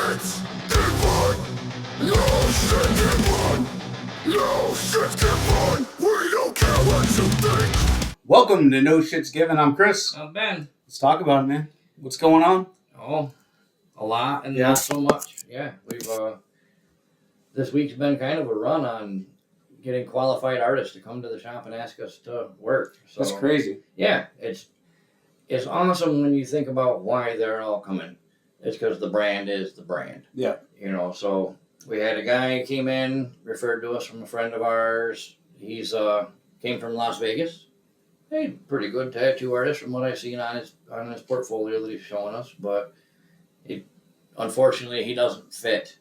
shit's given. No shit given. No shit's given. We don't care what you think. Welcome to No Shit's Given. I'm Chris. I'm Ben. Let's talk about it, man. What's going on? Oh, a lot and not so much. Yeah, we've this week's been kind of a run on getting qualified artists to come to the shop and ask us to work. So, That's crazy. Yeah, it's awesome when you think about why they're all coming. It's because the brand is the brand. Yeah. You know, so we had a guy came in, referred to us from a friend of ours. He's came from Las Vegas. Hey, pretty good tattoo artist from what I've seen on his portfolio that he's showing us, but unfortunately he doesn't fit.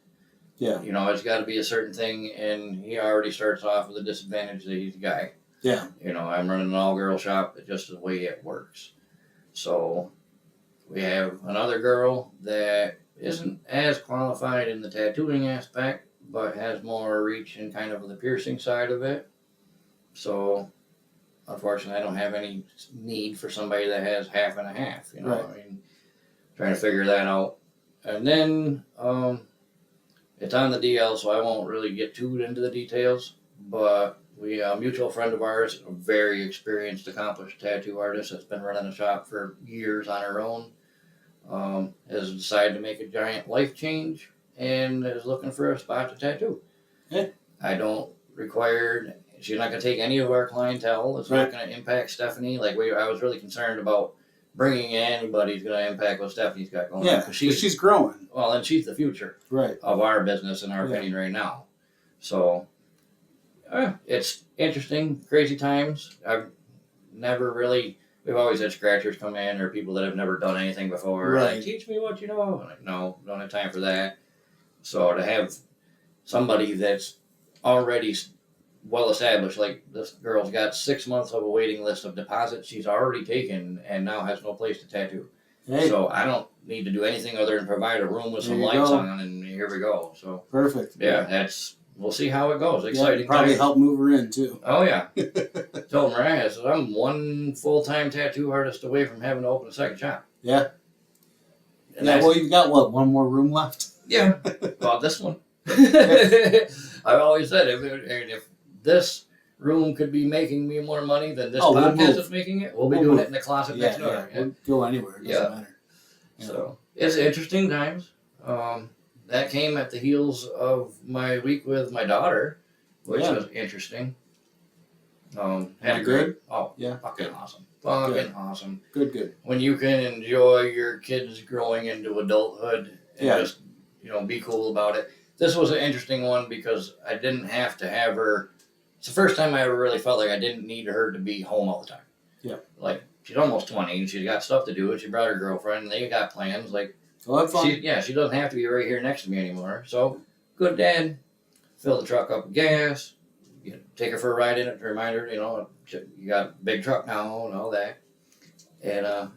Yeah. You know, it's got to be a certain thing, and he already starts off with a disadvantage that he's a guy. Yeah. You know, I'm running an all-girl shop. It's just the way it works. So we have another girl that isn't as qualified in the tattooing aspect, but has more reach in kind of the piercing side of it. So unfortunately, I don't have any need for somebody that has half and a half. You know, Right. I mean, trying to figure that out. And then it's on the DL, so I won't really get too into the details. But a mutual friend of ours, a very experienced, accomplished tattoo artist that's been running a shop for years on her own, has decided to make a giant life change and is looking for a spot to tattoo. Yeah. I don't require. She's not going to take any of our clientele. It's not going to impact Stephanie. I was really concerned about bringing in anybody who's going to impact what Stephanie's got going on. Yeah, because she's growing. Well, and she's the future of our business, in our opinion, right now. So it's interesting, crazy times. We've always had scratchers come in or people that have never done anything before. Right. Like, teach me what you know. I'm like, no, don't have time for that. So to have somebody that's already well established, like this girl's got 6 months of a waiting list of deposits she's already taken and now has no place to tattoo. Hey. So I don't need to do anything other than provide a room with some lights on, and here we go. So perfect. Yeah, we'll see how it goes. Exciting. Probably time. help move her in too. Oh yeah. Told Mariah, so I'm one full-time tattoo artist away from having to open a second shop. Yeah. And Well, you've got one more room left? Yeah. Well, this one. I've always said if this room could be making me more money than this podcast is making it, we'll be doing it in the closet next door. Yeah. We'll go anywhere. It doesn't matter. Yeah. So it's interesting times. That came at the heels of my week with my daughter, which was interesting. Had a good? Fucking awesome. Fucking awesome. Good. When you can enjoy your kids growing into adulthood and just, be cool about it. This was an interesting one because I didn't have to have her. It's the first time I ever really felt like I didn't need her to be home all the time. Yeah. Like, she's almost 20 and she's got stuff to do, and she brought her girlfriend and they got plans. Like, well, that's fun. She doesn't have to be right here next to me anymore. So, good dad. Fill the truck up with gas. Take her for a ride in it to remind her, you got a big truck now and all that. And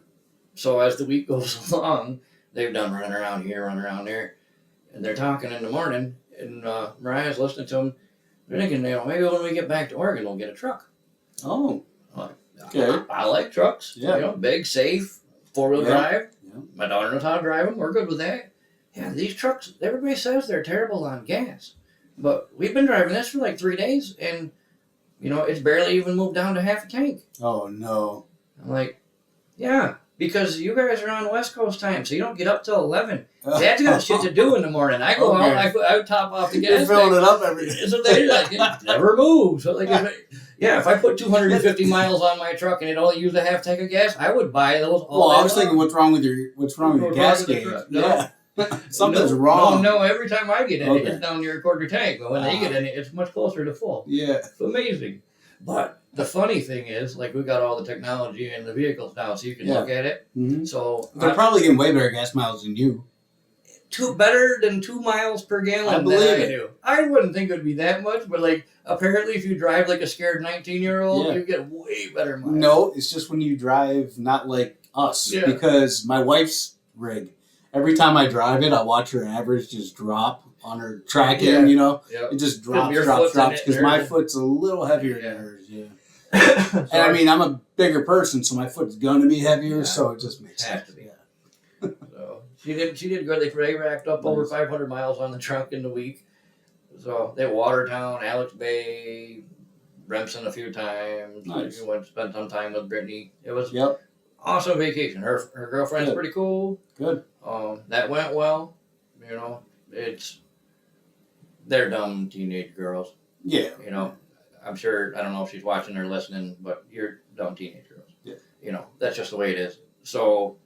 so as the week goes along, they've done running around here, running around there. And they're talking in the morning, and Mariah's listening to them. They're thinking, maybe when we get back to Oregon, we'll get a truck. Oh. I'm like, okay. I like trucks. Yeah. Big, safe, four-wheel drive. Yeah. My daughter knows how to drive them. We're good with that. Yeah, these trucks, everybody says they're terrible on gas. But we've been driving this for like 3 days, and, it's barely even moved down to half a tank. Oh, no. I'm like, yeah, because you guys are on West Coast time, so you don't get up till 11. Dad's got shit to do in the morning. I go out, I top off the gas. You're filling it up every day. So they never move. So if I put 250 miles on my truck and it only used a half tank of gas, I would buy those all. Well, I was thinking, what's wrong with your gas gauge? No. Something's wrong. No, every time I get in it, it's down near a quarter tank. But when they get in it, it's much closer to full. Yeah. It's amazing. But the funny thing is, we got all the technology in the vehicles now, so you can look at it. Mm-hmm. So they're probably getting way better gas miles than you. Better than 2 miles per gallon. I believe it. Do. I wouldn't think it would be that much, but apparently if you drive like a scared 19-year-old, you get way better miles. No, it's just when you drive not like us. Yeah. Because my wife's rig, every time I drive it, I watch her average just drop on her tracking, Yep. It just drops, because my foot's a little heavier than hers, And I mean, I'm a bigger person, so my foot's going to be heavier, so it just makes sense. So She did good. They racked up over 500 miles on the truck in the week. So they Watertown, Alex Bay, Remsen a few times. Nice. We went to spend some time with Brittany. It was Yep. awesome vacation. Her girlfriend's pretty cool. Good. That went well. You know, they're dumb teenage girls. Yeah. You know, I'm sure, I don't know if she's watching or listening, but you're dumb teenage girls. Yeah. You know, that's just the way it is. So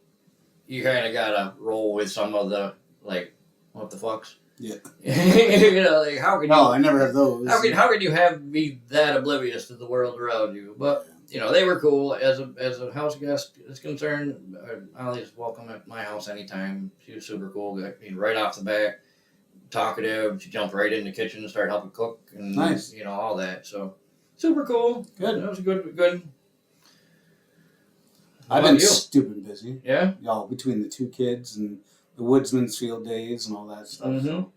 you kind of got to roll with some of the, like, what the fucks? Yeah. You know, like, how can you... No, I never have those. How can you be that oblivious to the world around you? But, you know, they were cool. As a house guest is concerned, Ollie's welcome at my house anytime. She was super cool. I mean, right off the bat, talkative. She jumped right in the kitchen and started helping cook and, nice. You know, all that. So, super cool. Good. That was good. I've been stupid busy. Yeah? Y'all, between the two kids and the Woodsman's Field Days and all that stuff. Mm-hmm. So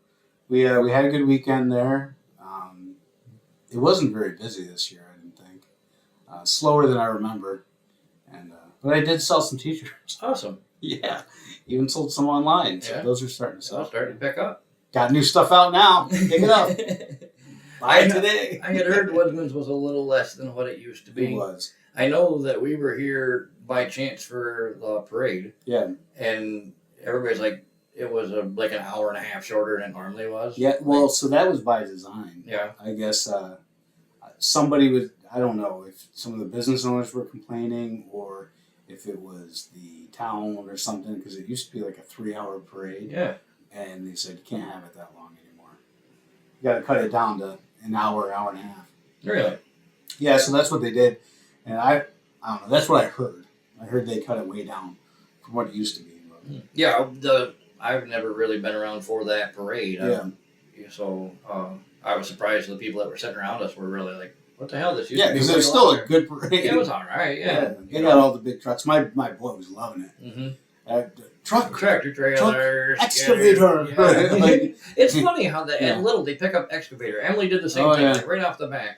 we had a good weekend there. It wasn't very busy this year, I didn't think. Slower than I remember. And but I did sell some t-shirts. Awesome. Yeah. Even sold some online. So those are starting to sell. I'll start to pick up. Got new stuff out now. Pick it up. Buy it today. I had heard Woodman's was a little less than what it used to be. It was. I know that we were here by chance for the parade. Yeah. And everybody's like, it was like an hour and a half shorter than it normally was. Yeah, well, so that was by design. Yeah. I guess somebody was, I don't know if some of the business owners were complaining or if it was the town or something, because it used to be like a 3-hour parade. Yeah. And they said, you can't have it that long anymore. You got to cut it down to an hour, hour and a half. Really? Yeah, so that's what they did. And I don't know, that's what I heard. I heard they cut it way down from what it used to be. Yeah, I've never really been around for that parade. Yeah. So I was surprised the people that were sitting around us were really like, what the hell? This used to be because it was still a good parade. It was all right, yeah. They got all the big trucks. My boy was loving it. Mm-hmm. Tractor trailers, excavator. Yeah. Like, it's funny how at Little they pick up excavator. Emily did the same thing like, right off the bat.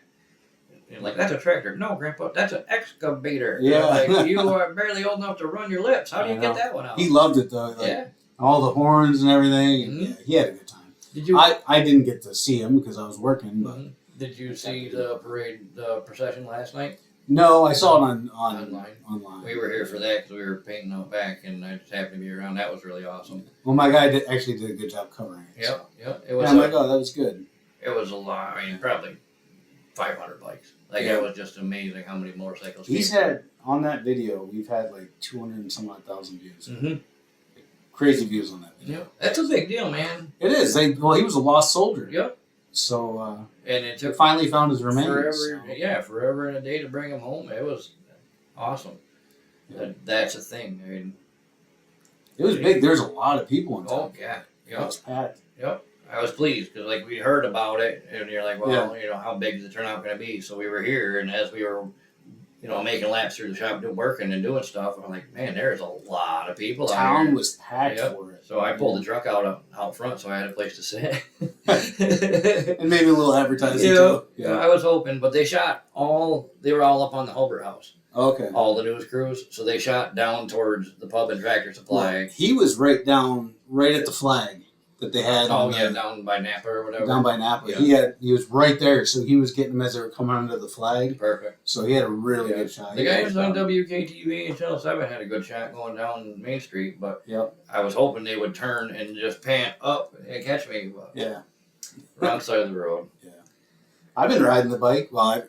You're like, that's a tractor. No, Grandpa, that's an excavator. Yeah. Like, you are barely old enough to run your lips. How do you get that one out? He loved it though. Like, all the horns and everything. And yeah, he had a good time. Did you? I didn't get to see him because I was working. But did you see the parade, the procession last night? No, I saw it online. We were here for that because we were painting out back, and I just happened to be around. That was really awesome. Well, my guy actually did a good job covering it. Yep. It was. I'm like, oh, that was good. It was a lot. I mean, probably 500 bikes. Like it was just amazing how many motorcycles. He's had on that video. We've had like 200 and some odd thousand views. Mm-hmm. Crazy views on that video. Yep. That's a big deal, man. It is. He was a lost soldier. Yep. So and it took finally found his remains. Forever and a day to bring him home. It was awesome. Yeah. That's a thing. I mean, it was big. There's a lot of people in town. Oh yeah. Yep. It was packed. Yep. I was pleased because like we heard about it and you're like, well, you know, how big is the turnout going to be? So we were here, and as we were, you know, making laps through the shop, working and doing stuff, I'm like, man, there's a lot of people out here. Town was packed for it. So I pulled the truck out front, so I had a place to sit. And maybe a little advertising too. Yeah, I was hoping, but they were all up on the Hulbert house. Okay. All the news crews, so they shot down towards the pub and Tractor Supply. Well, he was right at the flag that they had. Down by Napa or whatever. Down by Napa. Yeah. He was right there, so he was getting them as they were coming under the flag. Perfect. So he had a really good shot. The guys on WKTV and Channel 7 had a good shot going down Main Street, but I was hoping they would turn and just pant up and catch me. But wrong side of the road. Yeah. I've been riding the bike. Well,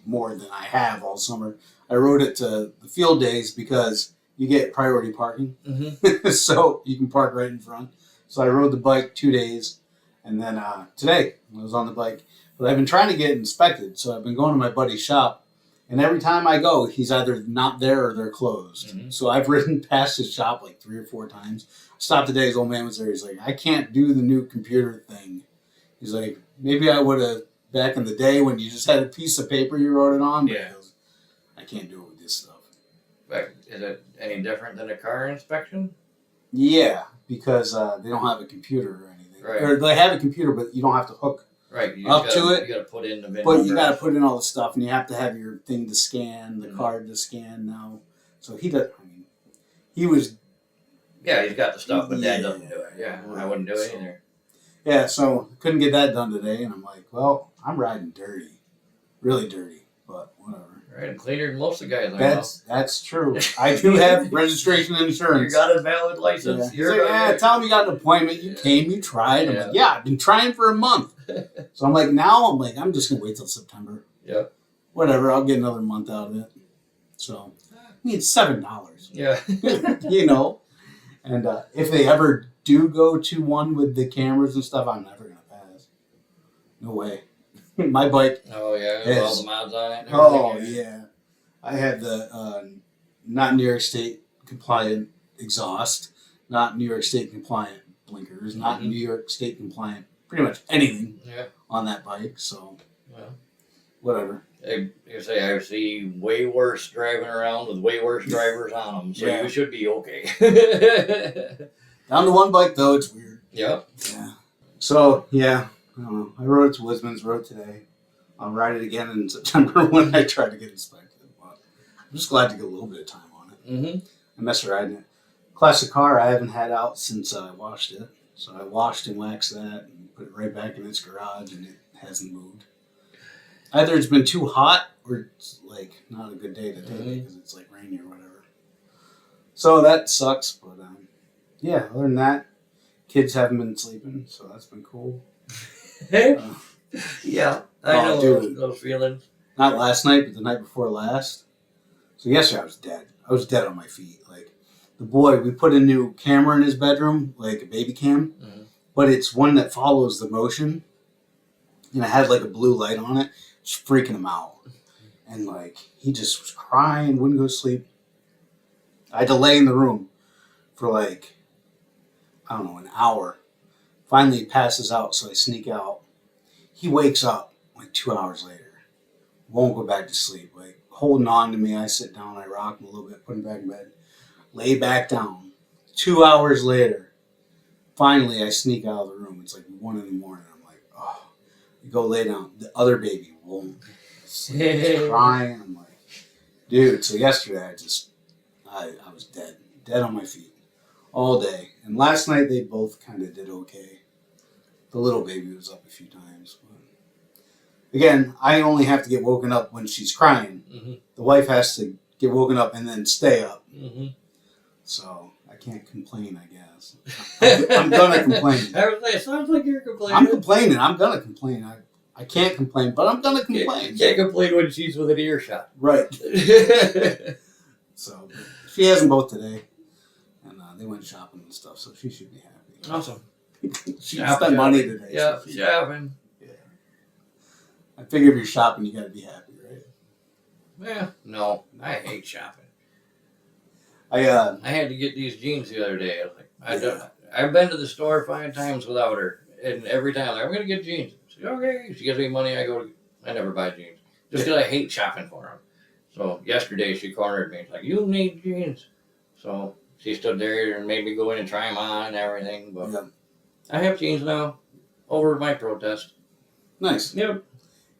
more than I have all summer. I rode it to the field days because you get priority parking. Mm-hmm. So you can park right in front. So I rode the bike 2 days, and then today I was on the bike. But I've been trying to get it inspected, so I've been going to my buddy's shop, and every time I go, he's either not there or they're closed. Mm-hmm. So I've ridden past his shop like 3 or 4 times. I stopped today, his old man was there. He's like, I can't do the new computer thing. He's like, maybe I would have back in the day when you just had a piece of paper you wrote it on. But he goes, I can't do it with this stuff. But is it any different than a car inspection? Yeah, because they don't have a computer or anything. Right. Or they have a computer, but you don't have to hook up to it. You got to put in the VIN. But you got to put in all the stuff, and you have to have your thing to scan, the card to scan now. So he does. I mean, he was Yeah, he's got the stuff, but Dad doesn't do it. Yeah, I wouldn't do it either. Yeah, so couldn't get that done today, and I'm like, well, I'm riding dirty, really dirty, but whatever. Right, and cleaner than most of the guys I know. That's true. I do have registration and insurance. You got a valid license. Yeah. He's like, tell him you got an appointment. You came, you tried. I'm like, yeah, I've been trying for a month. So I'm just gonna wait till September. Yep. Whatever, I'll get another month out of it. So I mean, it's $7. Yeah. You know, and if they ever do go to one with the cameras and stuff, I'm never gonna pass. No way. My bike. Oh yeah, all the mods on it. Oh yeah, I had the not New York State compliant exhaust, not New York State compliant blinkers, not New York State compliant, pretty much anything on that bike. So whatever. You say I see way worse driving around with way worse drivers on them, so you should be okay. Down to one bike though, it's weird. Yep. Yeah. So yeah. I don't know. I rode it to Wisman's Road today. I'll ride it again in September when I try to get inspected. But I'm just glad to get a little bit of time on it. Mm-hmm. I miss riding it. Classic car I haven't had out since I washed it. So I washed and waxed that and put it right back in its garage, and it hasn't moved. Either it's been too hot or it's like not a good day to take it because it's like rainy or whatever. So that sucks. But yeah, other than that, kids haven't been sleeping, so that's been cool. Yeah, I know those feelings. Not last night, but the night before last. So yesterday I was dead. I was dead on my feet. Like the boy, we put a new camera in his bedroom, like a baby cam, but it's one that follows the motion, and it had like a blue light on it. It's freaking him out, and like he just was crying, wouldn't go to sleep. I had to lay in the room for like I don't know, an hour. Finally, he passes out, so I sneak out. He wakes up like 2 hours later. Won't go back to sleep. Like, holding on to me, I sit down, I rock him a little bit, put him back in bed. Lay back down. 2 hours later, finally, I sneak out of the room. It's like 1 in the morning. I'm like, oh. I go lay down. The other baby won't. He's crying. I'm like, dude. So yesterday, I was dead. Dead on my feet. All day. And last night they both kind of did okay. The little baby was up a few times. But again, I only have to get woken up when she's crying. Mm-hmm. The wife has to get woken up and then stay up. Mm-hmm. So I can't complain, I guess. I'm going to complain. It sounds like you're complaining. I'm complaining. I'm going to complain. I can't complain, but I'm going to complain. You can't complain when she's within earshot. Right. So she has them both today. They went shopping and stuff, so she should be happy. Awesome. She spent money today. Yeah, shopping. Yeah. I figure if you're shopping, you got to be happy, right? Yeah. No, I hate shopping. I had to get these jeans the other day. I was like, I've been to the store 5 times without her, and every time I'm going to get jeans. She said, okay. She gives me money. I never buy jeans just because I hate shopping for them. So yesterday she cornered me. She's like, you need jeans. So she stood there and made me go in and try them on and everything. But I have jeans now over my protest. Nice. Yep.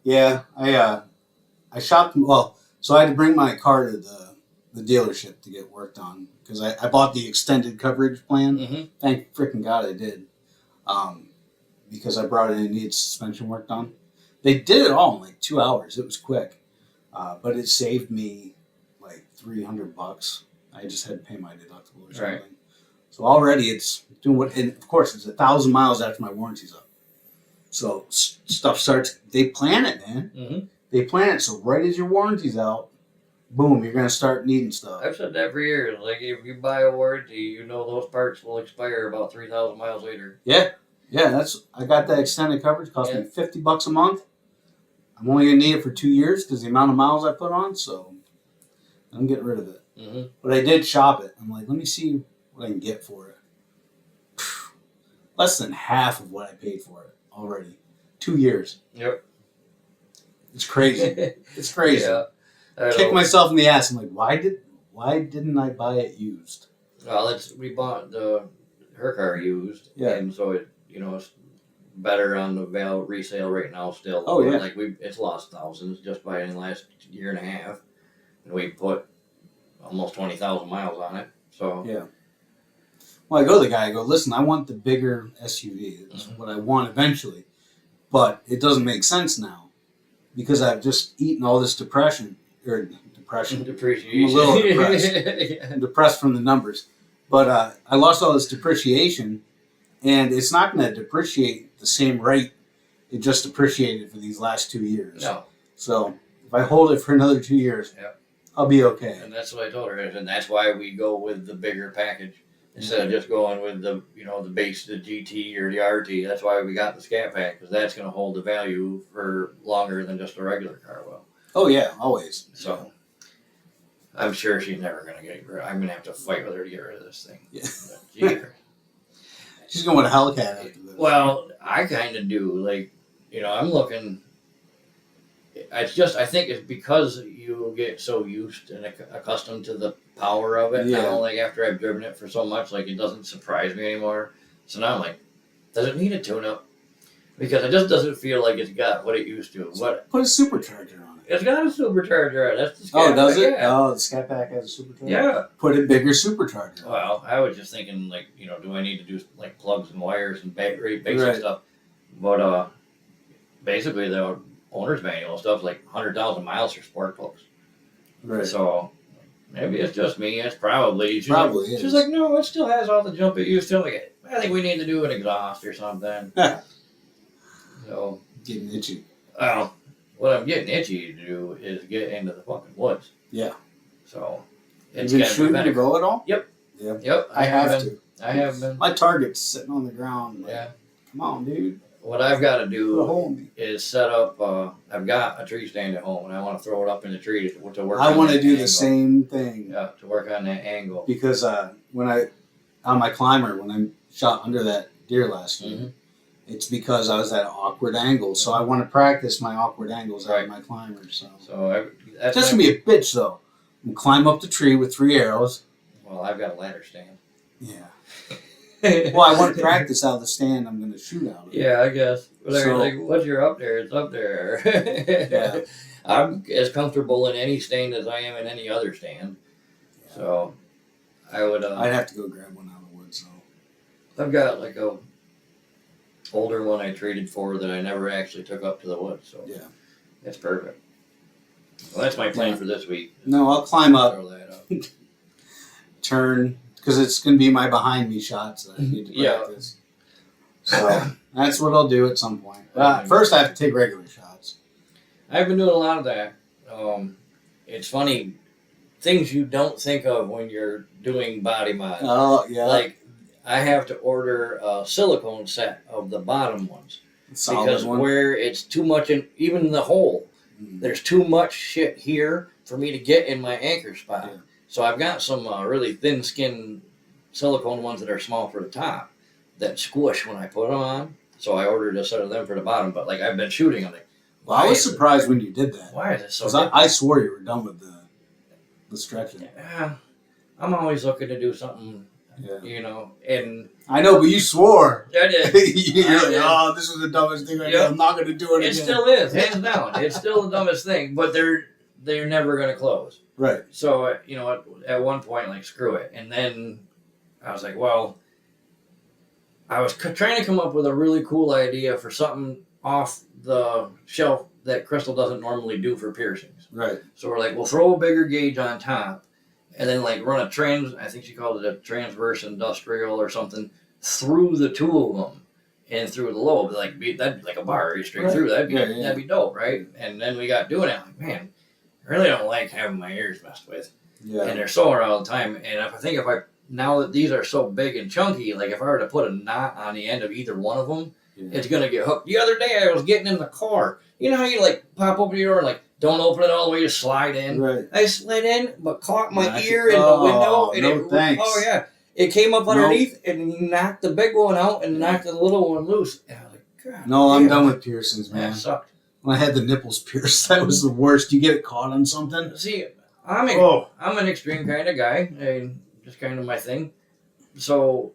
Yeah, I shopped. Well, so I had to bring my car to the dealership to get worked on because I bought the extended coverage plan. Mm-hmm. Thank freaking God I did. Because I brought it in and needed suspension work done. They did it all in like 2 hours. It was quick. But it saved me like $300. I just had to pay my deductible or something. Right. So already it's doing what, and of course it's 1,000 miles after my warranty's up. So stuff starts, they plan it, man. Mm-hmm. They plan it. So right as your warranty's out, boom, you're going to start needing stuff. I've said that for years. Like if you buy a warranty, you know those parts will expire about 3,000 miles later. Yeah. Yeah, I got that extended coverage. Cost me $50 a month. I'm only going to need it for 2 years because the amount of miles I put on, so I'm getting rid of it. Mm-hmm. But I did shop it. I'm like, let me see what I can get for it. Less than half of what I paid for it already. 2 years. Yep. It's crazy. It's crazy. Yeah, kick myself in the ass. I'm like, why didn't I buy it used? Well, we bought her car used, and so it's better on the resale right now still. Oh yeah. Like it's lost thousands just by in the last year and a half, and we put almost 20,000 miles on it. So yeah. Well, I go to the guy, I go, listen, I want the bigger SUV. That's what I want eventually. But it doesn't make sense now because I've just eaten all this depreciation. Depreciation. I'm a little depressed. Yeah. I'm depressed from the numbers. But I lost all this depreciation, and it's not going to depreciate the same rate. It just depreciated for these last 2 years. No. So if I hold it for another 2 years, I'll be okay. And that's what I told her, and that's why we go with the bigger package instead of just going with the the base, the GT or the RT. That's why we got the Scat Pack, because that's going to hold the value for longer than just a regular car will. Oh yeah, always. So I'm sure she's never going to get it. I'm going to have to fight with her to get rid of this thing. Yeah. She's going with a Hellcat after this. Well, I kind of do. Like, I'm looking. I think it's because you get so used and accustomed to the power of it now. Like, after I've driven it for so much, like, it doesn't surprise me anymore. So now I'm like, does it need a tune-up? Because it just doesn't feel like it's got what it used to. Put a supercharger on it. It's got a supercharger on it. That's the Scat Pack. Does it? Yeah. Oh, the Scat Pack has a supercharger? Yeah. Put a bigger supercharger. Well, I was just thinking, like, do I need to do, like, plugs and wires and basic stuff? But, basically, the owner's manual stuff, like 100,000 miles for spark plugs. Right. So maybe it's just me. It's probably. She's is. like, no, it still has all the jump it used to. Like, I think we need to do an exhaust or something. So getting itchy. Well, what I'm getting itchy to do is get into the fucking woods. Yeah. So it's been shooting to go at all? Yep. Yep. Yep. I have to. I have been. My target's sitting on the ground. Like, yeah. Come on, dude. What I've got to do is set up. I've got a tree stand at home, and I want to throw it up in the tree to work. I want to do the same thing. Yeah, to work on that angle. Because when on my climber, when I shot under that deer last year, it's because I was at an awkward angle. So I want to practice my awkward angles out of my climber. So that's gonna be a bitch though. I'm gonna climb up the tree with 3 arrows. Well, I've got a ladder stand. Yeah. Well, I want to practice out of the stand I'm going to shoot out of. Yeah, I guess. So, like, once you're up there, it's up there. Yeah. I'm as comfortable in any stand as I am in any other stand. Yeah. So, I would... I'd have to go grab one out of the woods, so... I've got, like, a older one I traded for that I never actually took up to the woods, so... Yeah. That's perfect. Well, that's my plan for this week. No, I'll climb up. Throw that up. Turn... Because it's going to be my behind me shots that I need to practice. So that's what I'll do at some point. First, I have to take regular shots. I've been doing a lot of that. It's funny, things you don't think of when you're doing body mod. Oh, yeah. Like, I have to order a silicone set of the bottom ones. Because where it's too much, even the hole, there's too much shit here for me to get in my anchor spot. Yeah. So I've got some really thin skin silicone ones that are small for the top that squish when I put them on. So I ordered a set of them for the bottom. But like I've been shooting, I'm like, well, I was surprised when you did that. Why is it so? Because I swore you were done with the stretching. Yeah, I'm always looking to do something. Yeah. And I know, but you swore. I did. You're like, oh, this was the dumbest thing I did. I'm not going to do it again. It still is, hands down. It's still the dumbest thing, but they're never going to close. Right. So, at one point, like, screw it. And then I was like, well, I was trying to come up with a really cool idea for something off the shelf that Crystal doesn't normally do for piercings. Right. So we're like, we'll throw a bigger gauge on top and then, like, run I think she called it a transverse industrial or something, through the two of them and through the lobe. That'd be like a bar straight through. That'd be dope, right? And then we got doing it. I'm like, man, I really don't like having my ears messed with. Yeah. And they're sore all the time. And if I now that these are so big and chunky, like if I were to put a knot on the end of either one of them, it's going to get hooked. The other day I was getting in the car. You know how you like pop open your door and like don't open it all the way, you slide in? Right. I slid in, but caught my ear in the window. And thanks. Oh, yeah. It came up underneath and knocked the big one out and knocked the little one loose. And I was like, God. No, I'm done with piercings, man. That sucked. When I had the nipples pierced, that was the worst. You get it caught on something. See, I'm an extreme kind of guy, and just kind of my thing. So,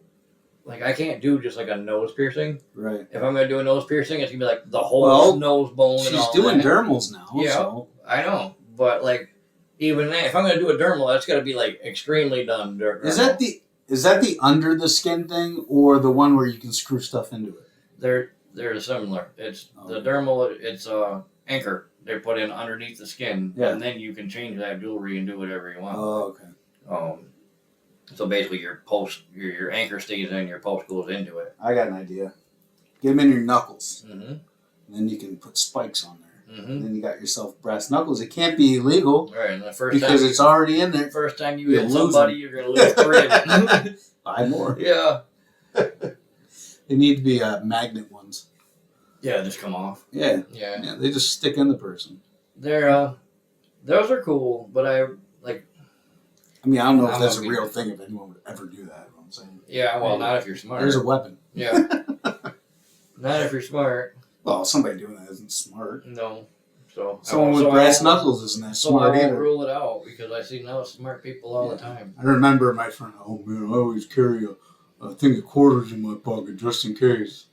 like, I can't do just like a nose piercing. Right. If I'm gonna do a nose piercing, it's gonna be like the whole nose bone. She's and all doing that. dermals now. Yeah, so. I know, but like, even that, if I'm gonna do a dermal, that's gotta be like extremely done. Is that Is that the under the skin thing or the one where you can screw stuff into it? They're similar. It's the dermal. It's anchor they put in underneath the skin, and then you can change that jewelry and do whatever you want. Oh, okay. So basically, your anchor stays in, your post goes into it. I got an idea. Get them in your knuckles, mm-hmm. and then you can put spikes on there. Mm-hmm. And then you got yourself brass knuckles. It can't be illegal, right? And the first because it's already in there. First time you hit somebody, you're gonna lose 3. 5 more. Yeah. They need to be magnet ones. Yeah, just come off. Yeah. Yeah. They just stick in the person. They're those are cool, but I mean, I don't know if that's a real thing. If anyone would ever do that, I'm saying. Yeah, well, not if you're smart. There's a weapon. Yeah. Not if you're smart. Well, somebody doing that isn't smart. No. So someone with brass knuckles isn't that smart either. I either. won't rule it out because I see now smart people all the time. I remember my friend. Oh man, I always carry a thing of quarters in my pocket just in case.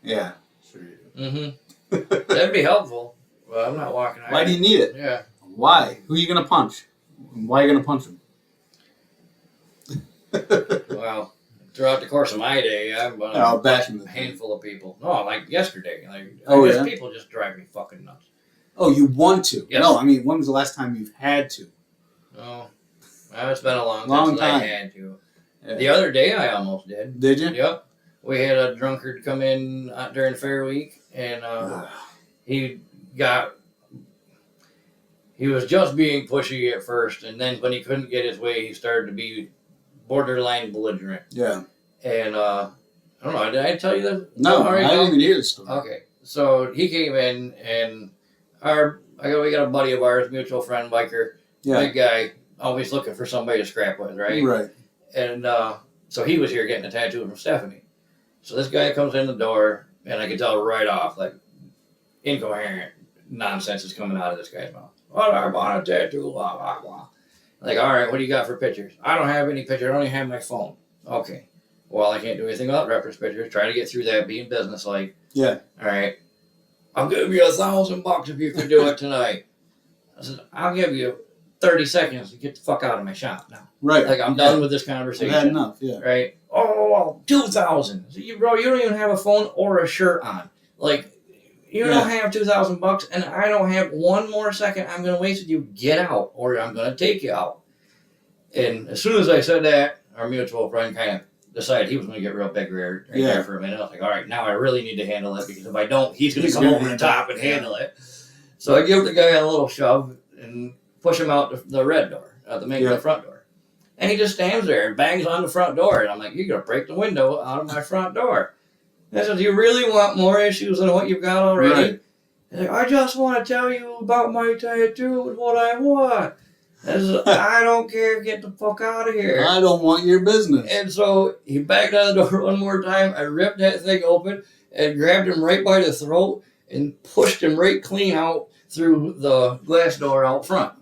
Yeah, sure you do. Mm-hmm. That'd be helpful. Well, I'm not walking. Why do you need it? Yeah. Why? Who are you gonna punch? Why are you gonna punch him? Well, throughout the course of my day, I've back in the handful of people. No, like yesterday. People just drive me fucking nuts. Oh, you want to? Yes. No, I mean, when was the last time you've had to? Oh, well, it's been a long time since I had to. Yeah. The other day, I almost did. Did you? Yep. We had a drunkard come in during Fair Week, and he was just being pushy at first, and then when he couldn't get his way, he started to be borderline belligerent. Yeah. And I don't know, did I tell you that? No, I didn't even hear the story. Okay. So he came in, and we got a buddy of ours, mutual friend, biker, big guy, always looking for somebody to scrap with, right? Right. And so he was here getting a tattoo from Stephanie. So this guy comes in the door, and I could tell right off, like, incoherent nonsense is coming out of this guy's mouth. Oh, I bought a tattoo, blah, blah, blah. Like, all right, what do you got for pictures? I don't have any pictures. I only have my phone. Okay. Well, I can't do anything without reference pictures. Try to get through that, being businesslike. Yeah. All right. I'll give you $1,000 if you can do it tonight. I said, I'll give you 30 seconds to get the fuck out of my shop now. Right. Like, I'm done with this conversation. I've had enough, yeah. Right? Oh, 2,000. Bro, you don't even have a phone or a shirt on. Like, you don't have $2,000, and I don't have one more second I'm going to waste with you. Get out, or I'm going to take you out. And as soon as I said that, our mutual friend kind of decided he was going to get real big right there for a minute. I was like, all right, now I really need to handle it, because if I don't, he's going to come over the top and handle it. So I give the guy a little shove and push him out the red door, the front door. And he just stands there and bangs on the front door. And I'm like, you're going to break the window out of my front door. I said, do you really want more issues than what you've got already? Right. He's like, I just want to tell you about my tattoo and what I want. I said, I don't care. Get the fuck out of here. I don't want your business. And so he backed out the door one more time. I ripped that thing open and grabbed him right by the throat and pushed him right clean out through the glass door out front.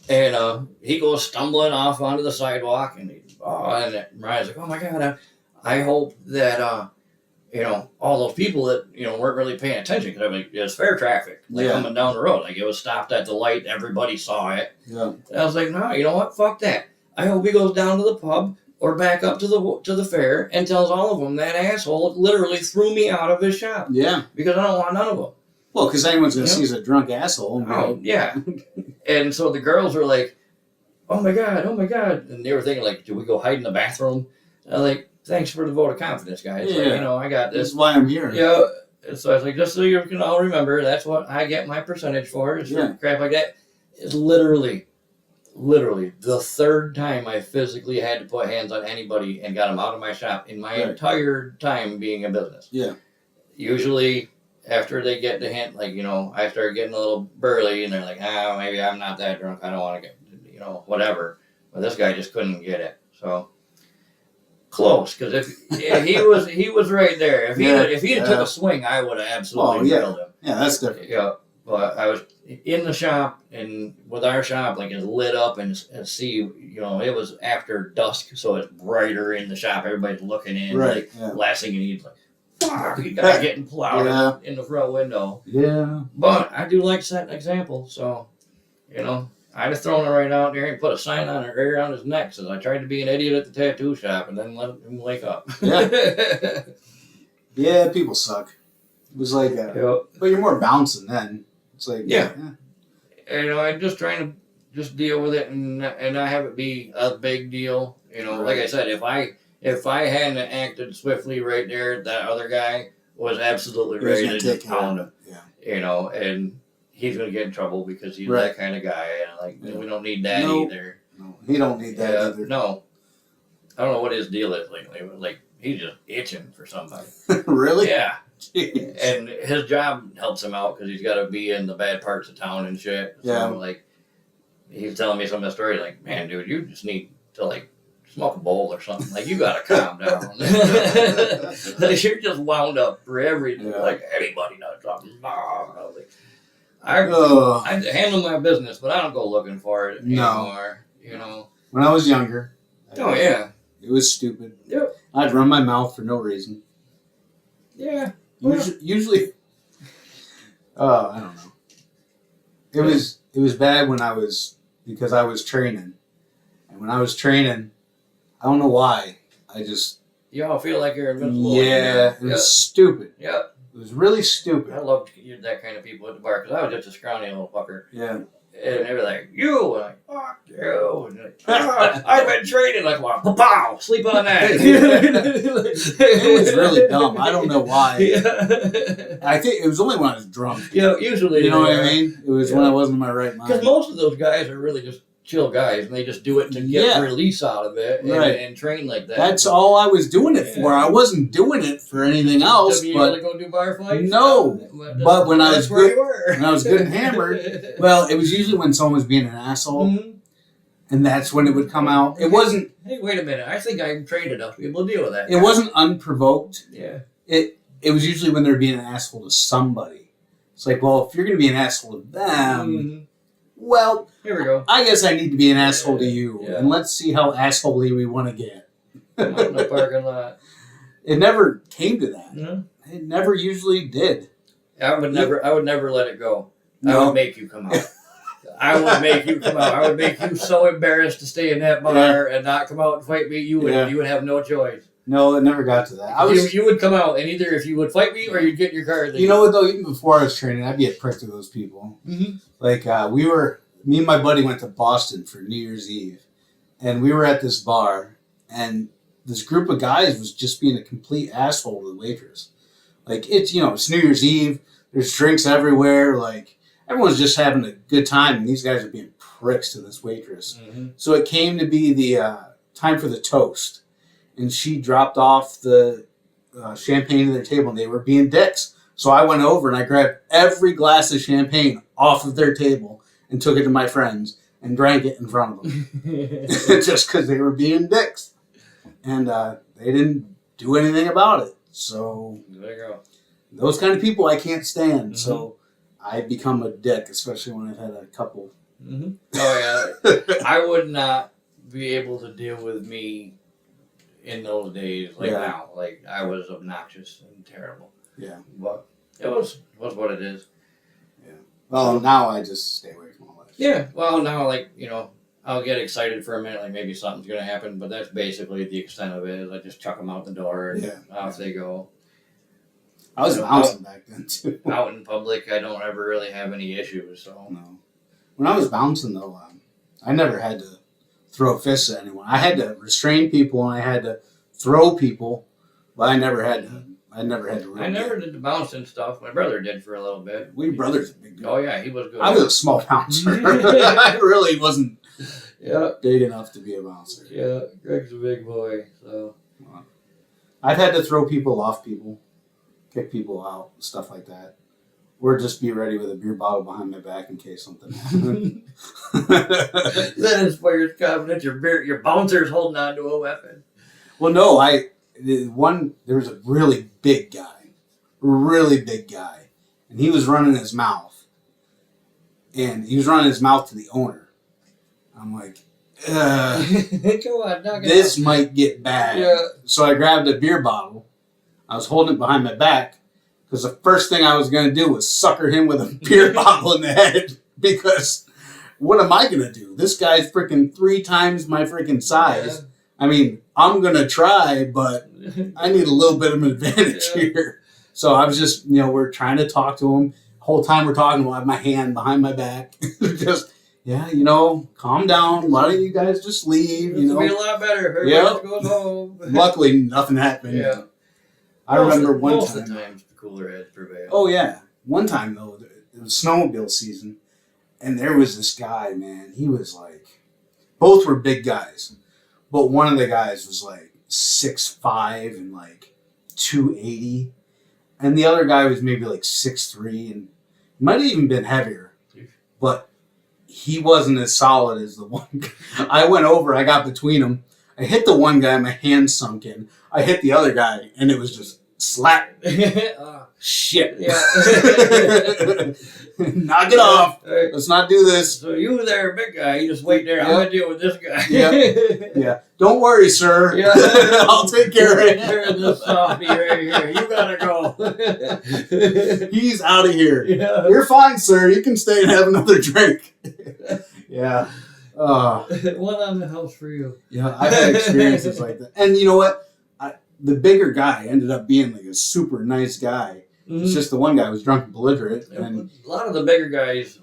And he goes stumbling off onto the sidewalk, and Ryan's like, oh my God, I hope that, all those people that, weren't really paying attention, because it was fair traffic, coming down the road. Like, it was stopped at the light, everybody saw it. Yeah. And I was like, no, you know what? Fuck that. I hope he goes down to the pub or back up to the fair and tells all of them that asshole literally threw me out of his shop. Yeah. Because I don't want none of them. Well, because anyone's going to see he's a drunk asshole. Oh, yeah. And so the girls were like, oh my God. And they were thinking, like, do we go hide in the bathroom? And I'm like, thanks for the vote of confidence, guys. Yeah. Like, I got this. That's why I'm here. Yeah. And so I was like, just so you can all remember, that's what I get my percentage for. Is for crap like that. It's literally the third time I physically had to put hands on anybody and got them out of my shop in my entire time being in business. Yeah. Usually, after they get the hint, like, I start getting a little burly, and they're like, maybe I'm not that drunk. I don't want to get, whatever. But this guy just couldn't get it. So, close. Because if he was right there. If he had took a swing, I would have absolutely drilled him. Yeah, that's different. Yeah. But I was in the shop, and with our shop, like, it's lit up, and see, it was after dusk, so it's brighter in the shop. Everybody's looking in. Right. Last thing you need is like, fuck, you guy getting plowed in the front window. Yeah. But I do like setting an example, so, I'd have thrown it right out there and put a sign on it right around his neck. Says I tried to be an idiot at the tattoo shop and then let him wake up. Yeah. Yeah, people suck. It was like, Yep. but you're more bouncing then. It's like, yeah. I'm just trying to just deal with it and not have it be a big deal. Like I said, if I hadn't acted swiftly right there, that other guy was absolutely ready to just pound him. Yeah. And he's going to get in trouble because he's that kind of guy. And we don't need that either. No, he don't need that either. No. I don't know what his deal is lately, but he's just itching for somebody. Really? Yeah. Jeez. And his job helps him out because he's got to be in the bad parts of town and shit. So, he's telling me some of the stories man, dude, you just need to, smoke a bowl or something. You got to calm down. You're just wound up for everything. Yeah. Anybody knows something. I handle my business, but I don't go looking for it anymore. When I was younger. Oh, yeah. It was stupid. Yep. I'd run my mouth for no reason. Yeah. Usually, I don't know. It was bad because I was training, and when I was training, I don't know why. You all feel like you're invincible. Yeah, it was stupid. Yep. It was really stupid. I loved that kind of people at the bar because I was just a scrawny little fucker. Yeah. And they were like, you, and fuck you. And I've been training pow, sleep on that. It was really dumb. I don't know why. I think it was only when I was drunk. Usually. You know what I mean? It was when I wasn't in my right mind. Because most of those guys are really just chill guys, and they just do it to get release out of it and train like that. That's all I was doing it for. I wasn't doing it for anything else. To be able to go do bar fights? No. But when I was good and hammered, well, it was usually when someone was being an asshole, and that's when it would come out. It wasn't... Hey, wait a minute. I think I'm trained enough to be able to deal with that. It wasn't unprovoked. Yeah. It was usually when they were being an asshole to somebody. It's like, well, if you're going to be an asshole to them... Well, here we go. I guess I need to be an asshole to you, and let's see how assholey we want to get. Out in the parking lot. It never came to that. No. It never usually did. I would never let it go. No. I would make you come out. I would make you come out. I would make you so embarrassed to stay in that bar and not come out and fight me. You would have no choice. No, it never got to that. You would come out, and either if you would fight me or you'd get in your car. You know what, though? Even before I was training, I'd be a prick to those people. Mm-hmm. Me and my buddy went to Boston for New Year's Eve, and we were at this bar, and this group of guys was just being a complete asshole to the waitress. It's New Year's Eve, there's drinks everywhere, everyone's just having a good time, and these guys are being pricks to this waitress. Mm-hmm. So it came to be the time for the toast, and she dropped off the champagne to their table, and they were being dicks. So I went over, and I grabbed every glass of champagne off of their table, and took it to my friends and drank it in front of them. Just because they were being dicks. And they didn't do anything about it. So there you go. Those kind of people I can't stand. Mm-hmm. So I become a dick, especially when I've had a couple. Mm-hmm. Oh, yeah. I would not be able to deal with me in those days now. I was obnoxious and terrible. Yeah. But it was what it is. Yeah. Well, now I just stay away from all that. Yeah. Well, now, I'll get excited for a minute, maybe something's going to happen, but that's basically the extent of it. Is I just chuck them out the door and off they go. I was bouncing back then, too. Out in public, I don't ever really have any issues, so. No. When I was bouncing, though, I never had to throw fists at anyone. I had to restrain people, and I had to throw people, but I never had to. I never did the bouncing stuff. My brother did for a little bit. We brothers are big. Oh yeah, he was good. I was a small bouncer. I really wasn't big enough to be a bouncer. Yeah, Greg's a big boy, so. I've had to throw people off people, kick people out, stuff like that. Or just be ready with a beer bottle behind my back in case something happened. That inspires confidence. Your bouncer's holding on to a weapon. Well, no, there was a really big guy, and he was running his mouth, to the owner. I'm like, come on, this might get bad. Yeah. So I grabbed a beer bottle. I was holding it behind my back because the first thing I was going to do was sucker him with a beer bottle in the head because what am I gonna do? This guy's freaking 3 times my freaking size. Yeah. I mean, I'm gonna try, but I need a little bit of an advantage here. So I was just, we're trying to talk to him. Whole time we're talking, I have my hand behind my back. Just, calm down. Why don't you guys just leave? It'll be a lot better. Everybody goes home. Luckily, nothing happened. Yeah. I remember most of the times the cooler heads prevail. Oh, yeah. One time, though, it was snowmobile season, and there was this guy, man. He was like, both were big guys, but one of the guys was like 6'5" and like 280, and the other guy was maybe like 6'3", and might have even been heavier, but he wasn't as solid as the one guy. I went over, I got between them. I hit the one guy, my hand sunk in. I hit the other guy, and it was just slap. Shit. Yeah. Knock it off. Right. Let's not do this. So you were there, big guy. You just wait there. I'm going to deal with this guy. Yeah. Don't worry, sir. Yeah. I'll take care of it. This softy right here. You got to go. He's out of here. Yeah. You're fine, sir. You can stay and have another drink. Yeah. One on the house for you. Yeah, I've had experiences like that. And you know what? The bigger guy ended up being like a super nice guy. Mm-hmm. It's just the one guy was drunk and belligerent. And a lot of the bigger guys,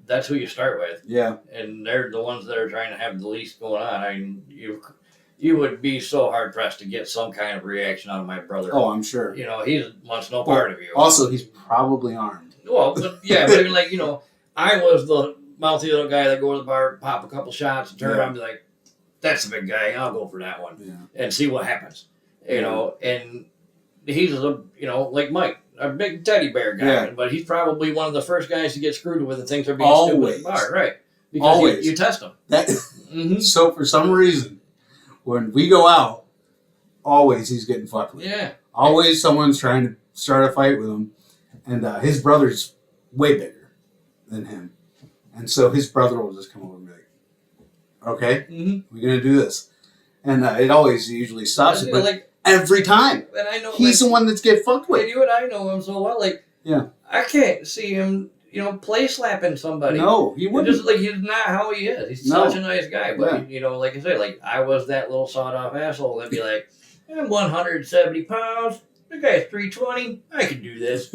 that's who you start with. Yeah. And they're the ones that are trying to have the least going on. I mean, you would be so hard pressed to get some kind of reaction out of my brother. Oh, I'm sure. He wants no part of you. Also, he's probably armed. Well, but even like, I was the mouthy little guy that go to the bar, pop a couple shots, and turn around and be like, that's a big guy. I'll go for that one and see what happens. And he's like Mike, a big teddy bear guy, but he's probably one of the first guys to get screwed with the things are being stupid at the bar, right? Because you test them. So for some reason, when we go out, always he's getting fucked with. Yeah. Always someone's trying to start a fight with him, and his brother's way bigger than him, and so his brother will just come over and be like, "Okay, we're gonna do this," and it always usually stops it, but every time, and I know he's the one that's get fucked with. You and I know him so well, I can't see him, play slapping somebody. No, he wouldn't. Just he's not how he is. He's such a nice guy, but like I say, I was that little sawed off asshole that'd be like, I'm 170 pounds. The guy's 320. I can do this.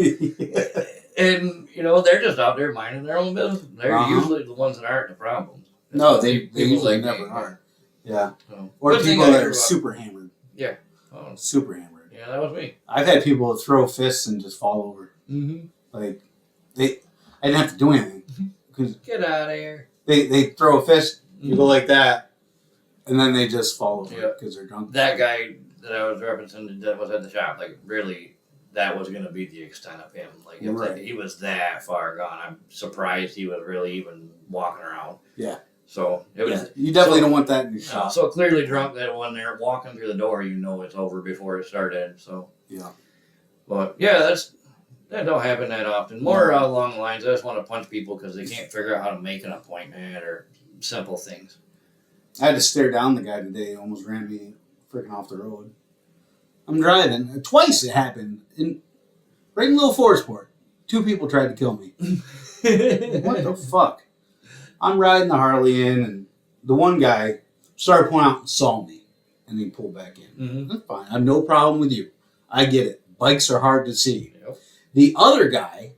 And they're just out there minding their own business. They're usually the ones that aren't the problems. No, they usually never are. Yeah. Or people that are super hammered. Yeah. Oh. Super hammered. Yeah, that was me. I've had people throw fists and just fall over. Mm-hmm. I didn't have to do anything. Get out of here. They throw a fist, you go like that, and then they just fall over because they're drunk. That guy that I was referencing that was at the shop, really, that was going to be the extent of him. He was that far gone. I'm surprised he was really even walking around. Yeah. So it was. You definitely don't want that in your shop. So clearly drunk that when they're walking through the door, it's over before it started. So yeah. But that don't happen that often. More along the lines, I just want to punch people because they can't figure out how to make an appointment or simple things. I had to stare down the guy today. He almost ran me freaking off the road. I'm driving. Twice it happened. Right in Little Forestport. 2 people tried to kill me. What the fuck? I'm riding the Harley in, and the one guy started pulling out and saw me, and he pulled back in. Mm-hmm. That's fine. I have no problem with you. I get it. Bikes are hard to see. Yep. The other guy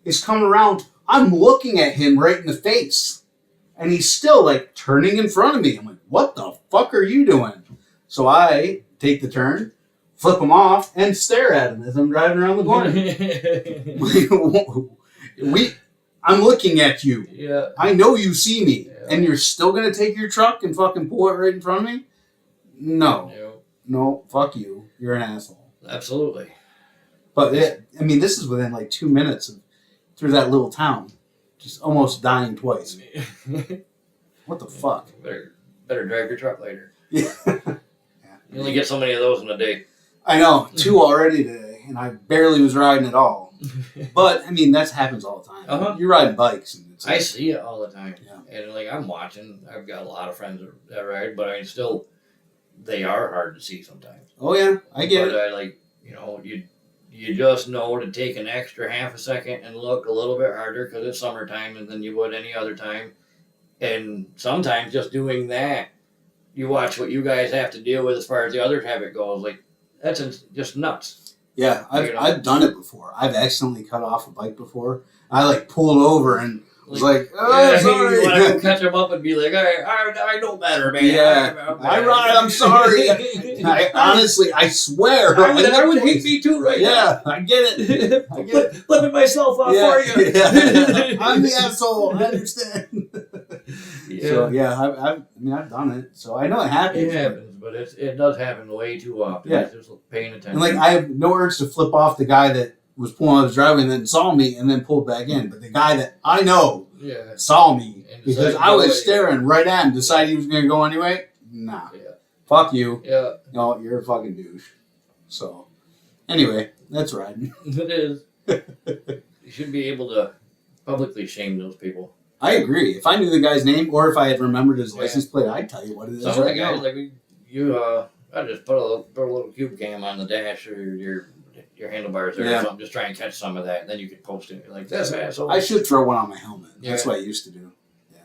is coming around. I'm looking at him right in the face, and he's still turning in front of me. I'm like, what the fuck are you doing? So I take the turn, flip him off, and stare at him as I'm driving around the corner. I'm looking at you. Yeah. I know you see me. Yeah. And you're still going to take your truck and fucking pull it right in front of me? No. No, fuck you. You're an asshole. Absolutely. But, this is within 2 minutes through that little town. Just almost dying twice. What the fuck? Better drive your truck later. Yeah. You only get so many of those in a day. I know. 2 already today. And I barely was riding at all. But that happens all the time. Uh-huh. You're riding bikes. And I see it all the time. Yeah. And I'm watching. I've got a lot of friends that ride, but still, they are hard to see sometimes. Oh yeah, I get it. But you just know to take an extra half a second and look a little bit harder because it's summertime than you would any other time. And sometimes just doing that, you watch what you guys have to deal with as far as the other habit goes. Like, that's just nuts. Yeah, I've done it before. I've accidentally cut off a bike before. I like pulled over and was like, oh, sorry. You want to go catch them up and be like, I know better, man. Yeah, I'm sorry. Honestly, I swear. I would hate me too right now. Yeah, I get it. I get it. Flipping myself off for you. Yeah. I'm the asshole. I understand. Yeah. So, yeah, I've done it. So I know it happens. It happens, but it does happen way too often. Yeah. Just paying attention. And like, I have no urge to flip off the guy that was pulling out his driveway and then saw me and then pulled back in. But the guy that I know saw me because I was staring right at him, decided he was going to go anyway. Nah. Yeah. Fuck you. Yeah. No, you're a fucking douche. So, anyway, that's riding. It is. You should be able to publicly shame those people. I agree. If I knew the guy's name or if I had remembered his license plate, I'd tell you what it is. Some of the guys, like I just put a little cube cam on the dash or your handlebars or something. Just try and catch some of that, and then you could post it. Like, this asshole. I should throw one on my helmet. That's what I used to do. Yeah.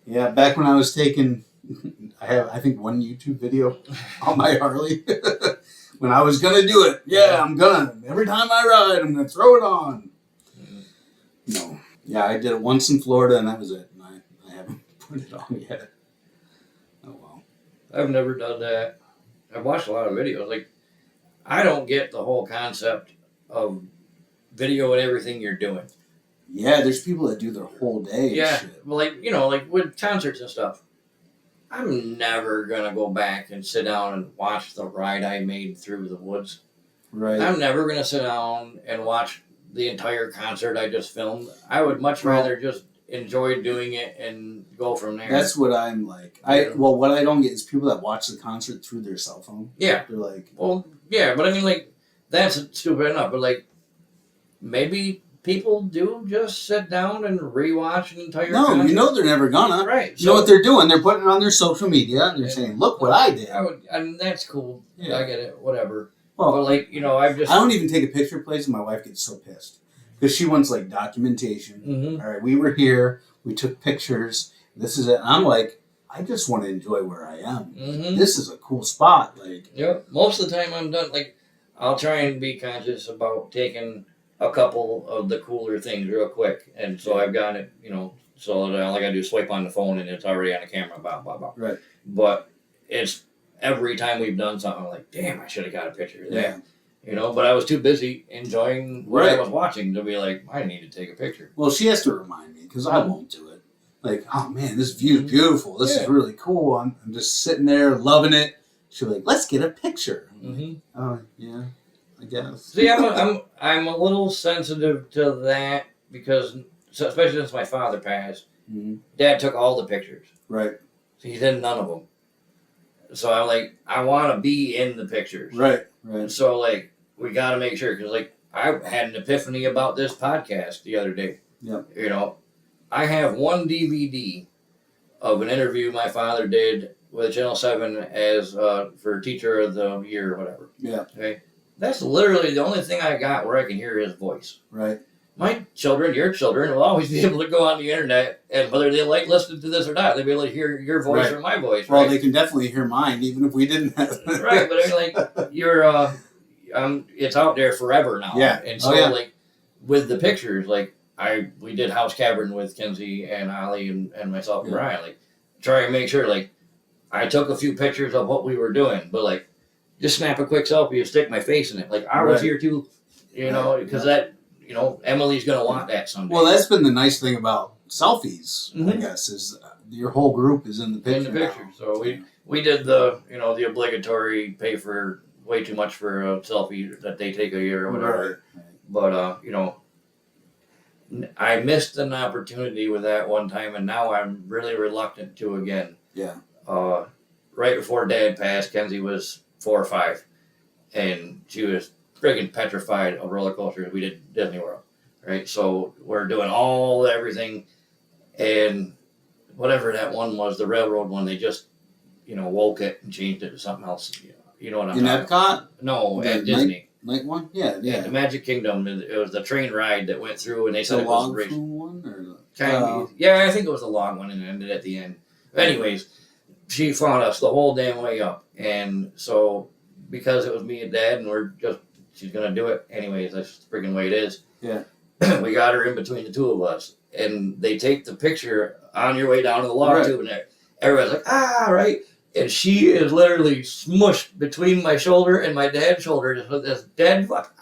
Yeah, back when I was taking, I have, I think, one YouTube video on my Harley. When I was going to do it. Yeah, I'm going to. Every time I ride, I'm going to throw it on. No. Yeah, I did it once in Florida, and that was it. And I haven't put it on yet. Oh, well. I've never done that. I've watched a lot of videos. Like, I don't get the whole concept of video and everything you're doing. Yeah, there's people that do their whole day. Yeah, and shit. Well, like with concerts and stuff. I'm never gonna go back and sit down and watch the ride I made through the woods. Right. I'm never gonna sit down and watch the entire concert I just filmed. I would much rather just enjoy doing it and go from there. That's what I'm like. What I don't get is people that watch the concert through their cell phone. Yeah. They're like, well, yeah, but I mean, like, that's stupid enough. But like, maybe people do just sit down and rewatch an entire concert. No, you know they're never gonna. Right. You know what they're doing? They're putting it on their social media and they're saying, "Look what I did." I mean, that's cool. Yeah. I get it. Whatever. Well, but like, I don't even take a picture of places, and my wife gets so pissed because she wants like documentation. Mm-hmm. All right, we were here. We took pictures. This is it. And I'm like, I just want to enjoy where I am. Mm-hmm. This is a cool spot. Like, yeah. Most of the time, I'm done. Like, I'll try and be conscious about taking a couple of the cooler things real quick, and so I've got it. So that all I gotta do is swipe on the phone, and it's already on the camera. Blah blah blah. Right. But it's every time we've done something, I'm like, damn, I should have got a picture of that. But I was too busy enjoying what I was watching to be like, I need to take a picture. Well, she has to remind me because I won't do it. Like, oh man, this view is beautiful. This is really cool. I'm just sitting there loving it. She's like, let's get a picture. Mm-hmm. Oh yeah, I guess. See, I'm a little sensitive to that because, especially since my father passed, Dad took all the pictures. Right. So he did none of them. So I'm like, I want to be in the pictures. Right. Right. So like, we got to make sure because like I had an epiphany about this podcast the other day. Yep. I have one DVD of an interview my father did with Channel 7 as for Teacher of the Year or whatever. Yeah. Okay. That's literally the only thing I got where I can hear his voice. Right. My children, your children, will always be able to go on the internet, and whether they like listening to this or not, they'll be able to hear your voice or my voice. Right? Well, they can definitely hear mine, even if we didn't have it. Right, but I mean, like, you're, it's out there forever now. Yeah. And so, like, with the pictures, like, we did House Cavern with Kenzie and Holly and myself and Brian. Like, try and make sure, like, I took a few pictures of what we were doing, but, like, just snap a quick selfie and stick my face in it. Like, I was here too, because that, Emily's going to want that someday. Well, that's been the nice thing about selfies, I guess, is your whole group is in the picture. In the picture. So we did the, the obligatory pay for way too much for a selfie that they take a year or whatever. Right. But, I missed an opportunity with that one time, and now I'm really reluctant to again. Yeah. Right before Dad passed, Kenzie was 4 or 5, and she was freaking petrified of roller coasters. We did Disney World, right? So we're doing everything, and whatever that one was, the railroad one, they just, woke it and changed it to something else. You know what I'm talking about? In Epcot? No, at Disney. Night one? Yeah. The Magic Kingdom. It was the train ride that went through, and they said the it was log flume one, or Yeah, I think it was a long one and it ended at the end. Anyways, she fought us the whole damn way up. And so, because it was me and Dad, and she's going to do it. Anyways, that's the freaking way it is. Yeah. We got her in between the two of us. And they take the picture on your way down to the log tube, and everybody's like, right? And she is literally smushed between my shoulder and my dad's shoulder, just with this dead fuck,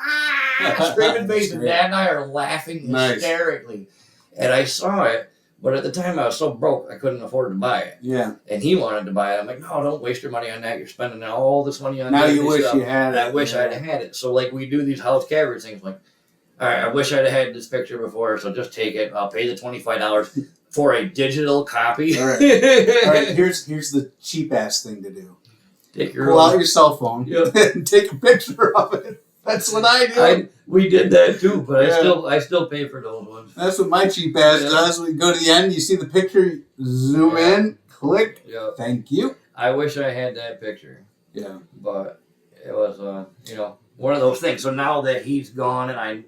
screaming face, and Dad and I are laughing hysterically. And I saw it, but at the time I was so broke I couldn't afford to buy it. Yeah. And he wanted to buy it. I'm like, no, don't waste your money on that. You're spending all this money on now you wish stuff. you had it. I wish I'd have had it. So like we do these house cavern things, like, all right, I wish I'd have had this picture before, so just take it. I'll pay the $25 for a digital copy. All right. All right. Here's the cheap ass thing to do. Pull out your cell phone and take a picture of it. That's what I do. We did that too, but I still pay for those ones. That's what my cheap ass does. We go to the end, you see the picture, zoom in, click. Yeah. Thank you. I wish I had that picture. Yeah. But it was one of those things. So now that he's gone and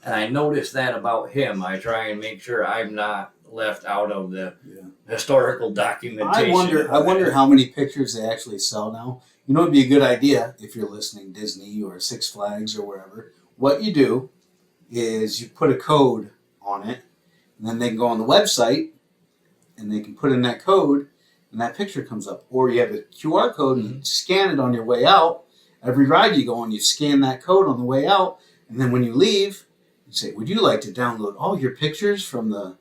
I noticed that about him, I try and make sure I'm not left out of the historical documentation. I wonder how many pictures they actually sell now. You know, it'd be a good idea if you're listening, Disney or Six Flags or wherever. What you do is you put a code on it, and then they can go on the website, and they can put in that code, and that picture comes up. Or you have a QR code, and you scan it on your way out. Every ride you go on, you scan that code on the way out, and then when you leave, you say, would you like to download all your pictures from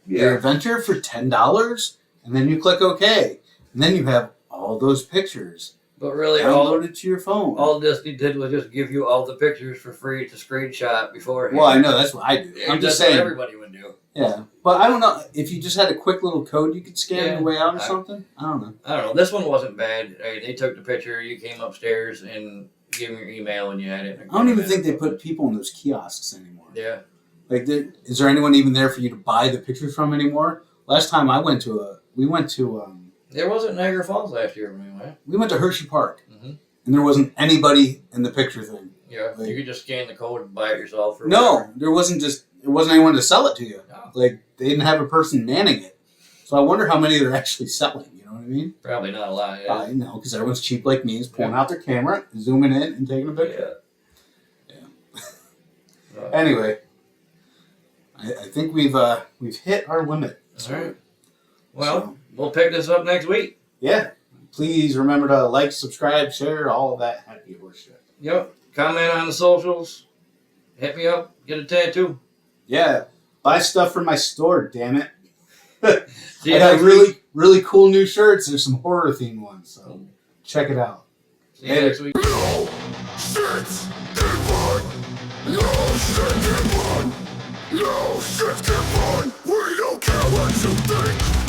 your adventure for $10? And then you click OK. And then you have all those pictures. But really, download it to your phone. All Disney did was just give you all the pictures for free to screenshot beforehand. Well, I know, that's what I do. I'm just saying. What everybody would do. Yeah. But I don't know, if you just had a quick little code you could scan your way out or something? I don't know. This one wasn't bad. They took the picture, you came upstairs and gave them your email and you had it. I don't even think they put people in those kiosks anymore. Yeah. Like, is there anyone even there for you to buy the pictures from anymore? Last time I went to there wasn't Niagara Falls last year when we went. We went to Hershey Park, and there wasn't anybody in the picture thing. Yeah, you could just scan the code and buy it yourself. There wasn't anyone to sell it to you. No. Like, they didn't have a person manning it. So I wonder how many they're actually selling. You know what I mean? Probably not a lot. Yeah. I know, because everyone's cheap like me, is pulling out their camera, zooming in, and taking a picture. Yeah. Anyway, I think we've hit our limit. All right. Well, we'll pick this up next week. Yeah. Please remember to like, subscribe, share, all of that happy horse shit. Yep. Comment on the socials. Hit me up. Get a tattoo. Yeah. Buy stuff from my store, damn it. I got really cool new shirts. There's some horror themed ones, so check it out. See you next week. No shit in fun. No shit in fun. No shit in fun. We don't care what you think.